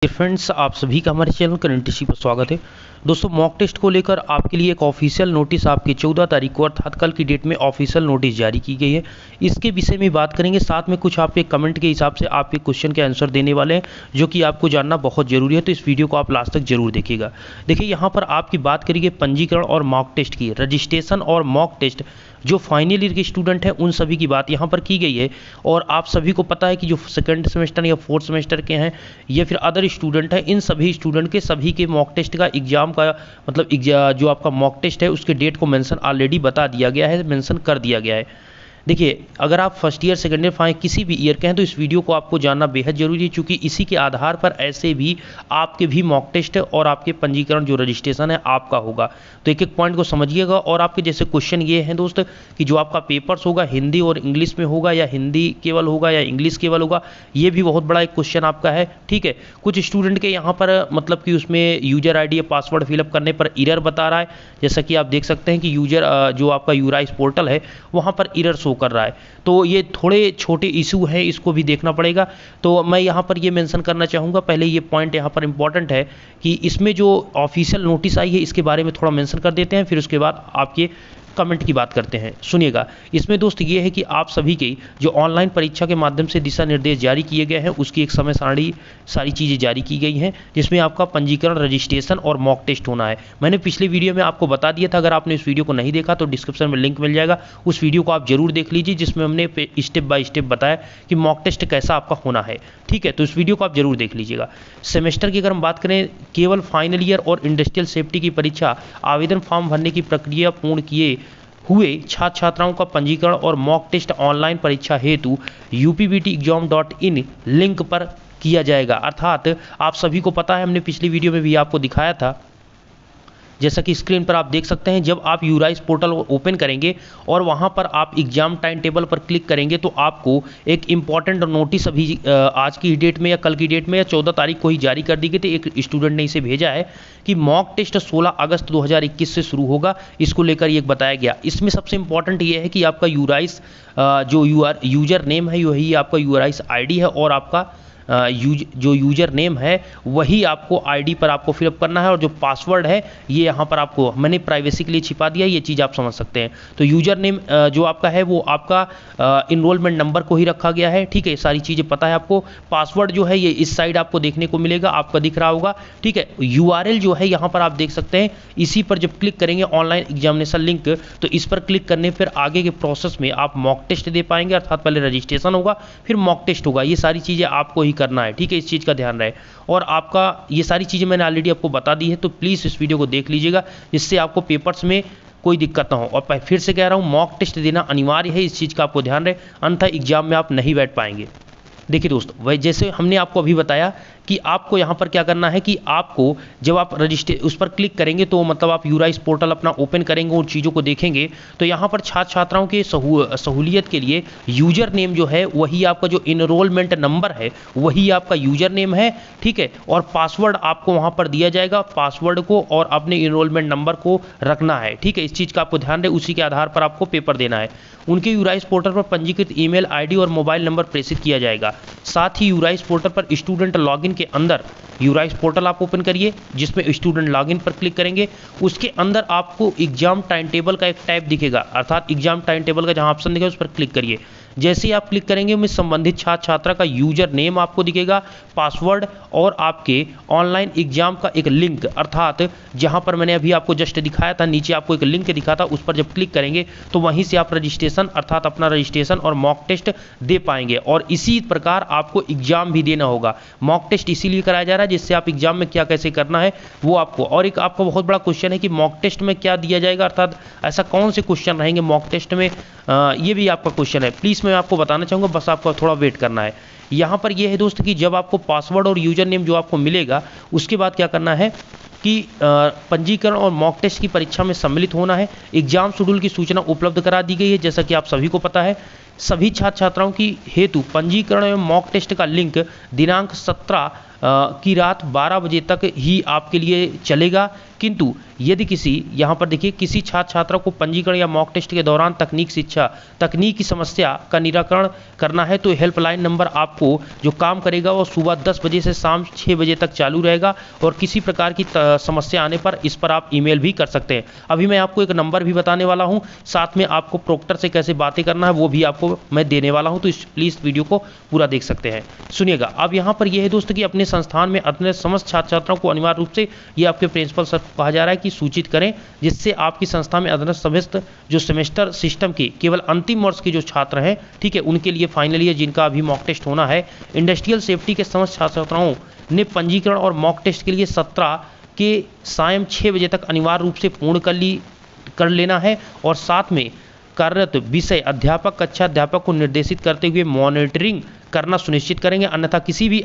Friends, आप सभी का हमारे चैनल करंट इश्यू पर स्वागत है। दोस्तों, मॉक टेस्ट को लेकर आपके लिए एक ऑफिशियल नोटिस आपकी 14 तारीख को अर्थात कल की डेट में ऑफिशियल नोटिस जारी की गई है। इसके विषय में बात करेंगे, साथ में कुछ आपके कमेंट के हिसाब से आपके क्वेश्चन के आंसर देने वाले हैं जो कि आपको जानना बहुत ज़रूरी है, तो इस वीडियो को आप लास्ट तक जरूर देखिएगा। देखिए, यहाँ पर आपकी बात करेंगे पंजीकरण और मॉक टेस्ट की, रजिस्ट्रेशन और मॉक टेस्ट जो फाइनल ईयर के स्टूडेंट हैं उन सभी की बात यहाँ पर की गई है। और आप सभी को पता है कि जो सेकंड सेमेस्टर या फोर्थ सेमेस्टर के हैं या फिर अदर स्टूडेंट हैं, इन सभी स्टूडेंट के सभी के मॉक टेस्ट का एग्जाम का मतलब जो आपका मॉक टेस्ट है उसके डेट को मेंशन ऑलरेडी बता दिया गया है, मेंशन कर दिया गया है। देखिए, अगर आप first year second year final किसी भी ईयर के हैं तो इस वीडियो को आपको जानना बेहद जरूरी है, क्योंकि इसी के आधार पर ऐसे भी आपके भी मॉक टेस्ट और आपके पंजीकरण जो रजिस्ट्रेशन है आपका होगा। तो एक एक पॉइंट को समझिएगा। और आपके जैसे क्वेश्चन ये हैं दोस्त कि जो आपका पेपर्स होगा हिंदी और इंग्लिश में होगा या हिंदी केवल होगा या इंग्लिश केवल होगा, ये भी बहुत बड़ा एक क्वेश्चन आपका है। ठीक है, कुछ स्टूडेंट के यहाँ पर मतलब कि उसमें यूजर आई डी या पासवर्ड फिलअप करने पर एरर बता रहा है, जैसा कि आप देख सकते हैं कि यूजर जो आपका यूराइस पोर्टल है वहाँ पर एरर शो कर रहा है। तो ये थोड़े छोटे इशू हैं, इसको भी देखना पड़ेगा। तो मैं यहाँ पर ये मेंशन करना चाहूँगा, पहले ये पॉइंट यहाँ पर इंपॉर्टेंट है कि इसमें जो ऑफिशियल नोटिस आई है इसके बारे में थोड़ा मेंशन कर देते हैं, फिर उसके बाद आपके कमेंट की बात करते हैं। सुनिएगा, इसमें दोस्त ये है कि आप सभी की जो ऑनलाइन परीक्षा के माध्यम से दिशा निर्देश जारी किए गए हैं उसकी एक समय सारणी सारी चीज़ें जारी की गई हैं, जिसमें आपका पंजीकरण, रजिस्ट्रेशन और मॉक टेस्ट होना है। मैंने पिछले वीडियो में आपको बता दिया था, अगर आपने इस वीडियो को नहीं देखा तो डिस्क्रिप्शन में लिंक मिल जाएगा, उस वीडियो को आप जरूर देख लीजिए, जिसमें हमने स्टेप बाय स्टेप बताया कि मॉक टेस्ट कैसा आपका होना है। ठीक है, तो इस वीडियो को आप जरूर देख लीजिएगा। सेमेस्टर की अगर हम बात करें, केवल फाइनल ईयर और इंडस्ट्रियल सेफ्टी की परीक्षा आवेदन फॉर्म भरने की प्रक्रिया पूर्ण किए हुए छात्र छात्राओं का पंजीकरण और मॉक टेस्ट ऑनलाइन परीक्षा हेतु upbtexam.in लिंक पर किया जाएगा। अर्थात आप सभी को पता है, हमने पिछली वीडियो में भी आपको दिखाया था, जैसा कि स्क्रीन पर आप देख सकते हैं, जब आप यूराइस पोर्टल ओपन करेंगे और वहां पर आप एग्जाम टाइम टेबल पर क्लिक करेंगे तो आपको एक इंपॉर्टेंट नोटिस अभी आज की डेट में या कल की डेट में या 14 तारीख को ही जारी कर दी गई थी। एक स्टूडेंट ने इसे भेजा है कि मॉक टेस्ट 16 अगस्त 2021 से शुरू होगा, इसको लेकर ये बताया गया। इसमें सबसे इंपॉर्टेंट ये है कि आपका यूराइस जो यूजर नेम है वही आपका यूराइस आईडी है, और आपका जो यूजर नेम है वही आपको आईडी पर आपको फिलअप करना है, और जो पासवर्ड है ये यहाँ पर आपको मैंने प्राइवेसी के लिए छिपा दिया, ये चीज़ आप समझ सकते हैं। तो यूजर नेम जो आपका है वो आपका इनरोलमेंट नंबर को ही रखा गया है। ठीक है, सारी चीज़ें पता है आपको। पासवर्ड जो है ये इस साइड आपको देखने को मिलेगा, आपका दिख रहा होगा। ठीक है, यूआरएल जो है यहाँ पर आप देख सकते हैं, इसी पर जब क्लिक करेंगे ऑनलाइन एग्जामिनेशन लिंक, तो इस पर क्लिक करने पर आगे के प्रोसेस में आप मॉक टेस्ट दे पाएंगे, अर्थात पहले रजिस्ट्रेशन होगा फिर मॉक टेस्ट होगा। ये सारी चीज़ें आपको ही करना है। ठीक है, इस चीज़ का ध्यान रहे। और आपका ये सारी चीज़ें मैंने ऑलरेडी आपको बता दी है, तो प्लीज़ इस वीडियो को देख लीजिएगा, जिससे आपको पेपर्स में कोई दिक्कत ना हो। और फिर से कह रहा हूँ, मॉक टेस्ट देना अनिवार्य है, इस चीज़ का आपको ध्यान रहे, अन्यथा एग्जाम में आप नहीं बैठ पाएंगे। देखिए दोस्त, वही जैसे हमने आपको अभी बताया कि आपको यहाँ पर क्या करना है कि आपको जब आप उस पर क्लिक करेंगे तो मतलब आप यूराइस पोर्टल अपना ओपन करेंगे और चीज़ों को देखेंगे, तो यहाँ पर छात्र छात्राओं के सहूलियत के लिए यूजर नेम जो है वही आपका जो इनरोलमेंट नंबर है वही आपका यूजर नेम है। ठीक है, और पासवर्ड आपको वहाँ पर दिया जाएगा, पासवर्ड को और अपने इनरोलमेंट नंबर को रखना है। ठीक है, इस चीज़ का आपको ध्यान रहे, उसी के आधार पर आपको पेपर देना है। उनके यूराइस पोर्टल पर पंजीकृत ईमेल आईडी और मोबाइल नंबर प्रेषित किया जाएगा। साथ ही यूराइस पोर्टल पर स्टूडेंट लॉगिन के अंदर यूराइस पोर्टल आप ओपन करिए, जिसमें स्टूडेंट लॉगिन पर क्लिक करेंगे, उसके अंदर आपको एग्जाम टाइम टेबल का एक टैब दिखेगा, अर्थात एग्जाम टाइम टेबल का जहां ऑप्शन दिखेगा उस पर क्लिक करिए। जैसे ही आप क्लिक करेंगे उसमें संबंधित छात्र छात्रा का यूजर नेम आपको दिखेगा, पासवर्ड और आपके ऑनलाइन एग्जाम का एक लिंक, अर्थात जहां पर मैंने अभी आपको जस्ट दिखाया था, नीचे आपको एक लिंक दिखा था, उस पर जब क्लिक करेंगे तो वहीं से आप रजिस्ट्रेशन अर्थात अपना रजिस्ट्रेशन और मॉक टेस्ट दे पाएंगे। और इसी प्रकार आपको एग्जाम भी देना होगा। मॉक टेस्ट इसीलिए कराया जा रहा है जिससे आप एग्जाम में क्या कैसे करना है वो आपको। और एक आपका बहुत बड़ा क्वेश्चन है कि मॉक टेस्ट में क्या दिया जाएगा, अर्थात ऐसा कौन से क्वेश्चन रहेंगे मॉक टेस्ट में, ये भी आपका क्वेश्चन है। प्लीज़ मैं आपको बताना चाहूँगा, बस आपको थोड़ा वेट करना है। यहाँ पर यह है दोस्त कि जब आपको पासवर्ड और यूजर नेम जो आपको मिलेगा उसके बाद क्या करना है कि पंजीकरण और मॉक टेस्ट की परीक्षा में सम्मिलित होना है। एग्जाम शेड्यूल की सूचना उपलब्ध करा दी गई है, जैसा कि आप सभी को पता है। सभी छात्र छात्राओं की हेतु पंजीकरण एवं मॉक टेस्ट का लिंक दिनांक 17 की रात 12 बजे तक ही आपके लिए चलेगा। किंतु यदि किसी, यहाँ पर देखिए, किसी छात्र छात्रा को पंजीकरण या मॉक टेस्ट के दौरान तकनीकी समस्या का निराकरण करना है तो हेल्पलाइन नंबर आपको जो काम करेगा वो सुबह 10 बजे से शाम 6 बजे तक चालू रहेगा, और किसी प्रकार की समस्या आने पर इस पर आप ईमेल भी कर सकते हैं। अभी मैं आपको एक नंबर भी बताने वाला हूँ, साथ में आपको प्रोक्टर से कैसे बातें करना है वो भी आपको मैं देने वाला हूँ, तो प्लीज़ वीडियो को पूरा देख सकते हैं। सुनिएगा, अब यहाँ पर यह है दोस्तों कि अपने संस्थान में अपने समस्त छात्र छात्राओं को अनिवार्य रूप से ये आपके प्रिंसिपल सर को कहा जा रहा है कि सूचित करें, जिससे आपकी संस्था में अधीनस्थ समस्त जो सेमेस्टर सिस्टम के केवल अंतिम वर्ष के जो छात्र हैं, ठीक है, उनके लिए फाइनल ईयर जिनका अभी मॉक टेस्ट होना है, इंडस्ट्रियल सेफ्टी के समस्त छात्र छात्राओं ने पंजीकरण और मॉक टेस्ट के लिए 17 के सायं 6 बजे तक अनिवार्य रूप से पूर्ण कर लेना है, और साथ में कार्यरत विषय अध्यापक कक्षा अध्यापक को निर्देशित करते हुए मॉनिटरिंग करना सुनिश्चित करेंगे, अन्यथा किसी भी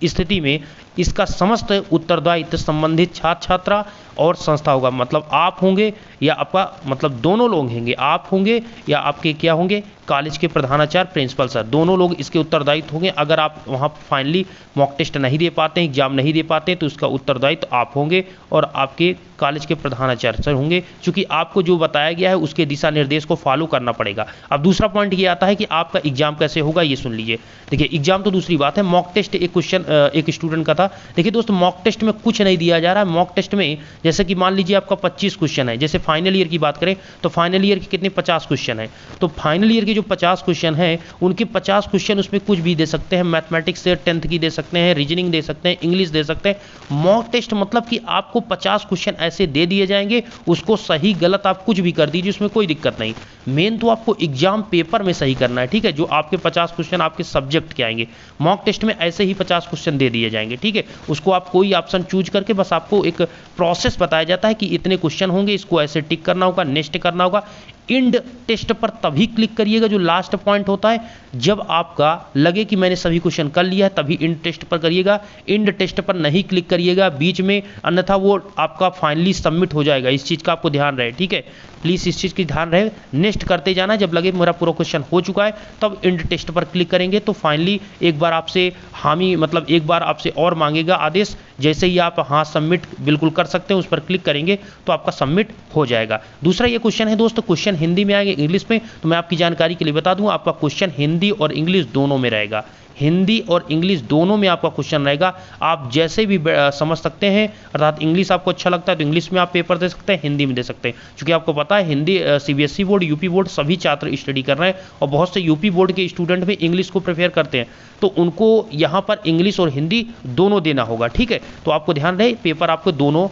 स्थिति में इसका समस्त उत्तरदायित्व संबंधित छात्र छात्रा और संस्था होगा। मतलब आप होंगे या आपका, मतलब दोनों लोग होंगे, आप होंगे या आपके क्या होंगे, कॉलेज के प्रधानाचार्य प्रिंसिपल सर, दोनों लोग इसके उत्तरदायित्व होंगे। अगर आप वहाँ फाइनली मॉक टेस्ट नहीं दे पाते हैं, एग्जाम नहीं दे पाते हैं, तो उसका उत्तरदायित्व आप होंगे और आपके कॉलेज के प्रधानाचार्य सर होंगे, क्योंकि आपको जो बताया गया है उसके दिशा निर्देश को फॉलो करना पड़ेगा। अब दूसरा पॉइंट ये आता है कि आपका एग्जाम कैसे होगा, ये सुन लीजिए। देखिए, एग्जाम तो दूसरी बात है, मॉक टेस्ट एक क्वेश्चन एक स्टूडेंट का था। देखिए दोस्तों, मॉक टेस्ट में कुछ नहीं दिया जा रहा है। मॉक टेस्ट में जैसे कि मान लीजिए आपका 25 क्वेश्चन है, जैसे फाइनल ईयर की बात करें तो फाइनल ईयर के कितने 50 क्वेश्चन है, तो फाइनल ईयर के जो 50 क्वेश्चन हैं उनके 50 क्वेश्चन उसमें कुछ भी दे सकते हैं, मैथमेटिक्स से 10th की दे सकते हैं, रीजनिंग दे सकते हैं, इंग्लिश दे सकते हैं। मॉक टेस्ट मतलब कि आपको 50 क्वेश्चन ऐसे दे दिए जाएंगे, उसको सही गलत आप कुछ भी कर दीजिए, उसमें कोई दिक्कत नहीं। मेन तो आपको एग्जाम पेपर में सही करना है, ठीक है, जो आपके 50 क्वेश्चन आपके सब्जेक्ट के आएंगे। मॉक टेस्ट में ऐसे ही 50 क्वेश्चन दे दिए जाएंगे, ठीक है, उसको आप कोई ऑप्शन चूज करके बस आपको एक प्रोसेस बताया जाता है कि इतने क्वेश्चन होंगे, इसको ऐसे टिक करना होगा, नेक्स्ट करना होगा। इंड टेस्ट पर तभी क्लिक करिएगा, जो लास्ट पॉइंट होता है, जब आपका लगे कि मैंने सभी क्वेश्चन कर लिया है तभी इंड टेस्ट पर करिएगा। इंड टेस्ट पर नहीं क्लिक करिएगा बीच में, अन्यथा वो आपका फाइनली सबमिट हो जाएगा। इस चीज़ का आपको ध्यान रहे, ठीक है, प्लीज़ इस चीज़ की ध्यान रहे। नेक्स्ट करते जाना, जब लगे मेरा पूरा क्वेश्चन हो चुका है तब इंड टेस्ट पर क्लिक करेंगे, तो फाइनली एक बार आपसे हामी, मतलब एक बार आपसे और मांगेगा आदेश, जैसे ही आप हाँ सबमिट बिल्कुल कर सकते हैं, उस पर क्लिक करेंगे तो आपका सबमिट हो जाएगा। दूसरा ये क्वेश्चन है दोस्तों, क्वेश्चन हिंदी में आएंगे, इंग्लिश में, तो मैं आपकी जानकारी के लिए बता दूं, आपका क्वेश्चन हिंदी और इंग्लिश दोनों में रहेगा। हिंदी और इंग्लिश दोनों में आपका क्वेश्चन रहेगा। आप जैसे भी समझ सकते हैं, अर्थात इंग्लिश आपको अच्छा लगता है तो इंग्लिश में आप पेपर दे सकते हैं, हिंदी में दे सकते हैं, क्योंकि आपको पता है Hindi CBSE board, UP board सभी छात्र स्टडी कर रहे हैं, और बहुत से यूपी बोर्ड के स्टूडेंट भी इंग्लिश को प्रेफर करते हैं, तो उनको यहाँ पर इंग्लिश और हिंदी दोनों देना होगा, ठीक है। तो आपको ध्यान रहे, पेपर आपको दोनों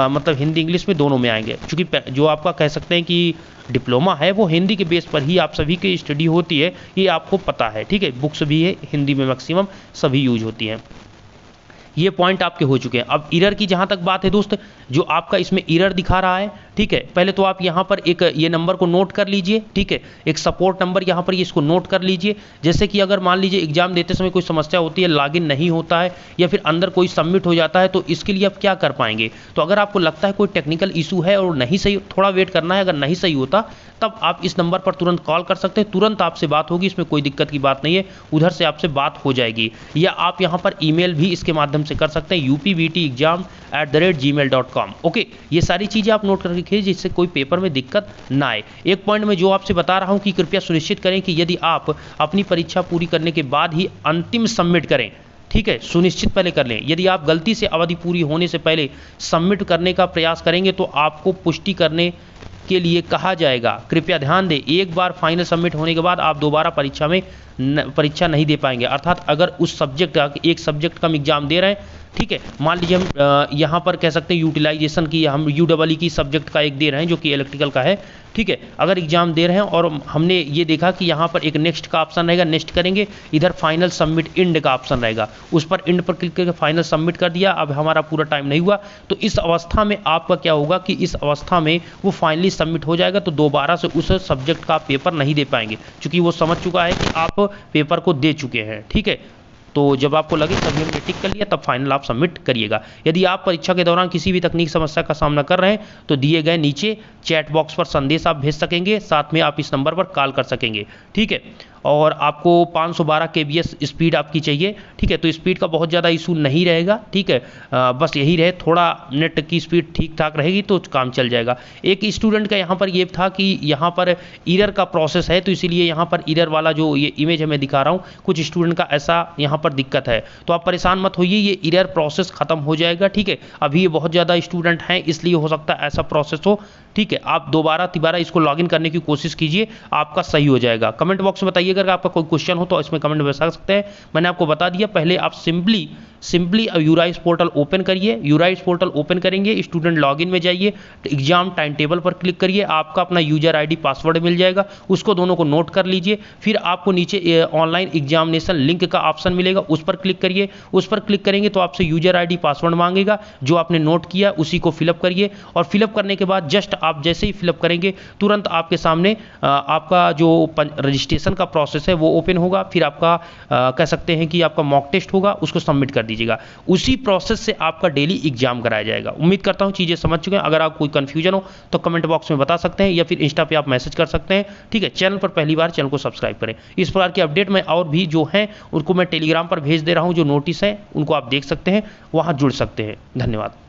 मतलब हिंदी इंग्लिश में दोनों में आएंगे, क्योंकि जो आपका कह सकते हैं कि डिप्लोमा है वो हिंदी के बेस पर ही आप सभी की स्टडी होती है, ये आपको पता है, ठीक है। बुक्स भी है हिंदी में, मैक्सिमम सभी यूज होती हैं। ये पॉइंट आपके हो चुके हैं। अब एरर की जहाँ तक बात है दोस्त, जो आपका इसमें एरर दिखा रहा है, ठीक है, पहले तो आप यहाँ पर एक ये नंबर को नोट कर लीजिए, ठीक है, एक सपोर्ट नंबर यहाँ पर ये इसको नोट कर लीजिए। जैसे कि अगर मान लीजिए एग्जाम देते समय कोई समस्या होती है, लॉगिन नहीं होता है या फिर अंदर कोई सबमिट हो जाता है, तो इसके लिए आप क्या कर पाएंगे। तो अगर आपको लगता है कोई टेक्निकल इशू है और नहीं सही, थोड़ा वेट करना है, अगर नहीं सही होता तब आप इस नंबर पर तुरंत कॉल कर सकते हैं, तुरंत आपसे बात होगी, इसमें कोई दिक्कत की बात नहीं है, उधर से आपसे बात हो जाएगी। या आप यहाँ पर ईमेल भी इसके माध्यम से कर सकते हैं, upvtexam@gmail.com। ओके, ये सारी चीज़ें आप नोट करके रखिए, जिससे कोई पेपर में दिक्कत ना आए। एक पॉइंट में जो आपसे बता रहा हूँ कि कृपया सुनिश्चित करें कि यदि आप अपनी परीक्षा पूरी करने के बाद ही अंतिम सबमिट करें, ठीक है, सुनिश्चित पहले कर लें। यदि आप गलती से अवधि पूरी होने से पहले सबमिट करने का प्रयास करेंगे तो आपको पुष्टि करने के लिए कहा जाएगा। कृपया ध्यान दें, एक बार फाइनल सबमिट होने के बाद आप दोबारा परीक्षा नहीं दे पाएंगे। अर्थात अगर उस सब्जेक्ट का एक सब्जेक्ट का हम एग्जाम दे रहे हैं, ठीक है, मान लीजिए हम यहाँ पर कह सकते हैं यूटिलाइजेशन की, हम यूडब्ल्यू की सब्जेक्ट का एक दे रहे हैं जो कि इलेक्ट्रिकल का है, ठीक है, अगर एग्जाम दे रहे हैं और हमने ये देखा कि यहाँ पर एक नेक्स्ट का ऑप्शन रहेगा, नेक्स्ट करेंगे, इधर फाइनल सबमिट इंड का ऑप्शन रहेगा, उस पर इंड पर क्लिक करके फाइनल सबमिट कर दिया, अब हमारा पूरा टाइम नहीं हुआ, तो इस अवस्था में आपका क्या होगा कि इस अवस्था में वो फाइनली सबमिट हो जाएगा, तो दोबारा से उस सब्जेक्ट का पेपर नहीं दे पाएंगे, क्योंकि वो समझ चुका है कि आप पेपर को दे चुके हैं, ठीक है। तो जब आपको लगे तभी हमने टिक कर लिया, तब फाइनल आप सबमिट करिएगा। यदि आप परीक्षा के दौरान किसी भी तकनीक समस्या का सामना कर रहे हैं तो दिए गए नीचे चैट बॉक्स पर संदेश आप भेज सकेंगे, साथ में आप इस नंबर पर कॉल कर सकेंगे, ठीक है। और आपको 512 kbs स्पीड आपकी चाहिए, ठीक है। तो स्पीड का बहुत ज़्यादा इशू नहीं रहेगा, ठीक है। बस यही रहे, थोड़ा नेट की स्पीड ठीक ठाक रहेगी तो काम चल जाएगा। एक स्टूडेंट का यहाँ पर ये था कि यहाँ पर एरर का प्रोसेस है, तो इसीलिए यहाँ पर एरर वाला जो ये इमेज है मैं दिखा रहा हूँ, कुछ स्टूडेंट का ऐसा यहाँ पर दिक्कत है। तो आप परेशान मत होइए, ये एरर प्रोसेस खत्म हो जाएगा, ठीक है। अभी ये बहुत ज़्यादा स्टूडेंट हैं इसलिए हो सकता है ऐसा प्रोसेस हो, ठीक है। आप दोबारा तिबारा इसको लॉगिन करने की कोशिश कीजिए, आपका सही हो जाएगा। कमेंट बॉक्स में बताइएगा अगर आपका कोई क्वेश्चन हो तो इसमें कमेंट में बता सकते हैं। मैंने आपको बता दिया, पहले आप सिंपली यूराइस पोर्टल ओपन करिए। यूराइस पोर्टल ओपन करेंगे, स्टूडेंट लॉगिन में जाइए, एग्जाम टाइम टेबल पर क्लिक करिए, आपका अपना यूजर आईडी पासवर्ड मिल जाएगा, उसको दोनों को नोट कर लीजिए। फिर आपको नीचे ऑनलाइन एग्जामिनेशन लिंक का ऑप्शन मिलेगा, उस पर क्लिक करिए। उस पर क्लिक करेंगे तो आपसे यूजर आईडी पासवर्ड मांगेगा, जो आपने नोट किया उसी को फिलअप करिए। और फिलअप करने के बाद जस्ट आप जैसे ही फिलअप करेंगे तुरंत आपके सामने आपका जो रजिस्ट्रेशन का प्रोसेस है वो ओपन होगा। फिर आपका कह सकते हैं कि आपका मॉक टेस्ट होगा, उसको सबमिट कर दीजिएगा। उसी प्रोसेस से आपका डेली एग्जाम कराया जाएगा। उम्मीद करता हूं चीज़ें समझ चुके हैं। अगर आप कोई कंफ्यूजन हो तो कमेंट बॉक्स में बता सकते हैं या फिर इंस्टा पे आप मैसेज कर सकते हैं, ठीक है। चैनल पर पहली बार, चैनल को सब्सक्राइब करें। इस प्रकार की अपडेट में और भी जो हैं उनको मैं टेलीग्राम पर भेज दे रहा हूं, जो नोटिस है उनको आप देख सकते हैं, वहां जुड़ सकते हैं। धन्यवाद।